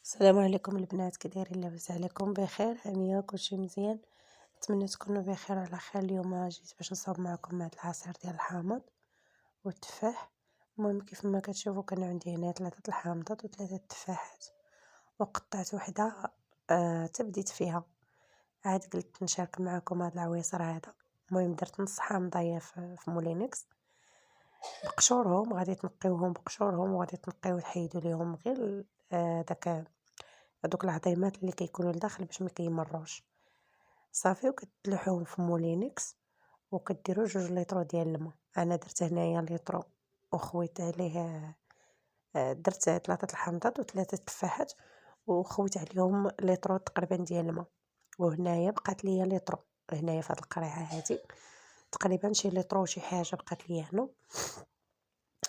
السلام عليكم البنات، كي دايرين؟ لاباس عليكم؟ بخير؟ هانيه كلشي مزيان. نتمنى تكونوا بخير وعلى خير. اليوم جيت باش نصاوب معكم هاد العصير ديال الحامض والتفاح. المهم كيف ما كتشوفوا كان عندي هنا 3 الحامضات و3 التفاحات، وقطعت وحده تبديت فيها. عاد قلت نشارك معكم هاد العويصر هذا. المهم درت نص حامضيه في مولينكس بقشورهم، غادي تنقيوهم بقشورهم وغادي تنقيو تحيدوا ليهم غير داك هادوك العظيمات اللي كيكونوا لداخل باش ما كيمروش. صافي وكتلوحوهم في مولينكس وكديروا 2 ليطرو ديال الماء. انا درت هنايا ليطرو وخويت عليه درت 3 الحامضات و3 التفاحات وخويت عليهم ليطرو تقريبا ديال الماء. وهنايا بقات ليا ليطرو هنايا في هاد القريعه هادي، تقريبا شي ليطرو وشي حاجه بقات ليا هنا.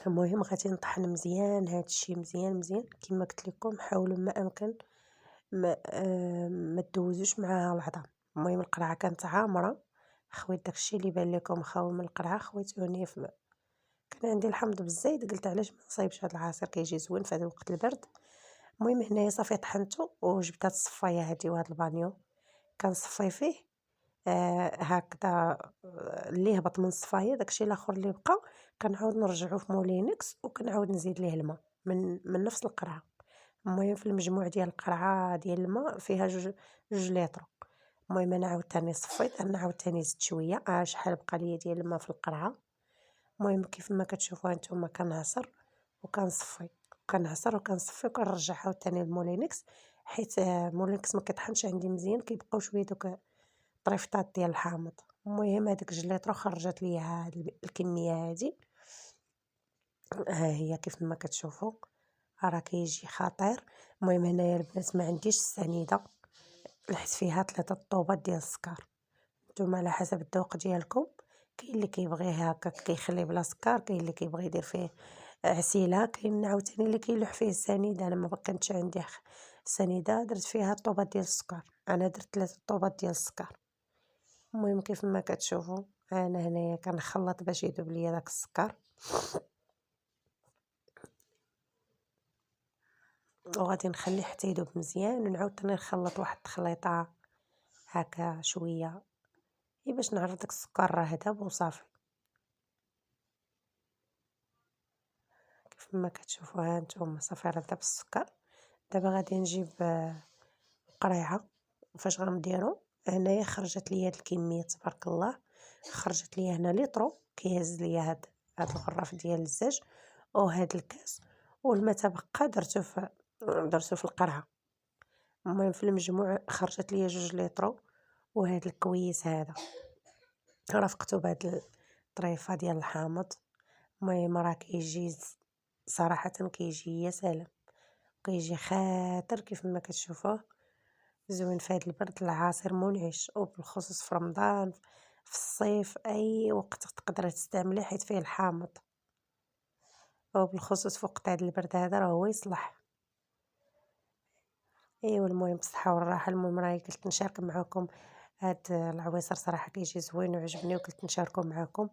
المهم غادي نطحن مزيان هادشي مزيان كما قلت لكم. حاولوا ما امكن ما تدوزوش معاها العظام. المهم القرعه كانت عامره، خويت داكشي اللي بان لكم خاوي من القرعه خويته هنايا في كان عندي الحمض بالزايد، قلت علاش ما نصايبش هذا العصير كيجي زوين في هذا وقت البرد. المهم هنايا صافي طحنته وجبت هاد الصفايه هادي وهاد البانيو كنصفي فيه هكذا. اللي هبط من الصفايه داكشي الاخر اللي بقى كنعاود نرجعوه في مولينكس وكنعاود نزيد ليه الماء من نفس القرعه. المهم في المجموع ديال القرعه ديال الماء فيها جوج ليطرو. المهم انا عاوتاني صفيت، انا عاوتاني زدت شويه شحال بقى ليا ديال الماء في القرعه. المهم كيف ما كتشوفوا هانتوما كنعصر وكنصفي وكنصفي وكنرجع عاوتاني للمولينكس، حيت مولينكس ما كيطحنش عندي مزيان، كيبقاو شويه دوك طريفطات ديال الحامض. المهم هذيك 2 ليطرو خرجت ليا هاد الكميه هادي. ها هي كيف ما كتشوفوا راه كيجي خطير. المهم هنايا البنات ما عنديش السنيده، لحت فيها 3 الطوبات ديال السكر. نتوما على حسب الذوق ديالكم، كاين اللي كيبغيه هكاك كيخليه بلا سكر، كاين اللي كيبغي يدير فيه عسيله، كاين عاوتاني اللي كيلوح فيه السنيده. انا ما كانتش عندي السنيده، درت فيها طوبات ديال السكر. انا درت 3 طوبات ديال السكر. المهم كيف ما كتشوفوا انا هنايا كنخلط باش يذوب ليا داك السكر، وغادي نخليه حتى يذوب مزيان ونعاود تاني نخلط واحد التخليطه هكا شويه باش نعرف داك السكر راه داب وصافي. كيف ما كتشوفوا ها نتوما صافي راه داب السكر. دابا غادي نجيب قريعه وفاش غنديرو هنايا خرجت ليا هاد الكميه تبارك الله. خرجت ليا هنا ليطرو كيهز ليا هاد الغراف ديال الزاج وهاد الكاس، والما تبقى درتو في القرعه. المهم في المجموع خرجت ليا 2 ليطرو وهاد الكويس هذا رافقته بهاد الطريفه ديال الحامض. المهم راه كيجي صراحه كيجي يا سلام، كيجي خاطر كيف ما كتشوفوه زوين في هاد البرد. العصير منعش وبالخصوص في رمضان، في الصيف، اي وقت تقدر تستعمليه حيت فيه الحامض، وبالخصوص في وقت هاد البرد هذا راه هو يصلح. ايوا المهم بالصحه والراحه. المهم راهي قلت نشارك معكم هاد العويصر، صراحه كيجي زوين وعجبني وقلت نشاركو معكم.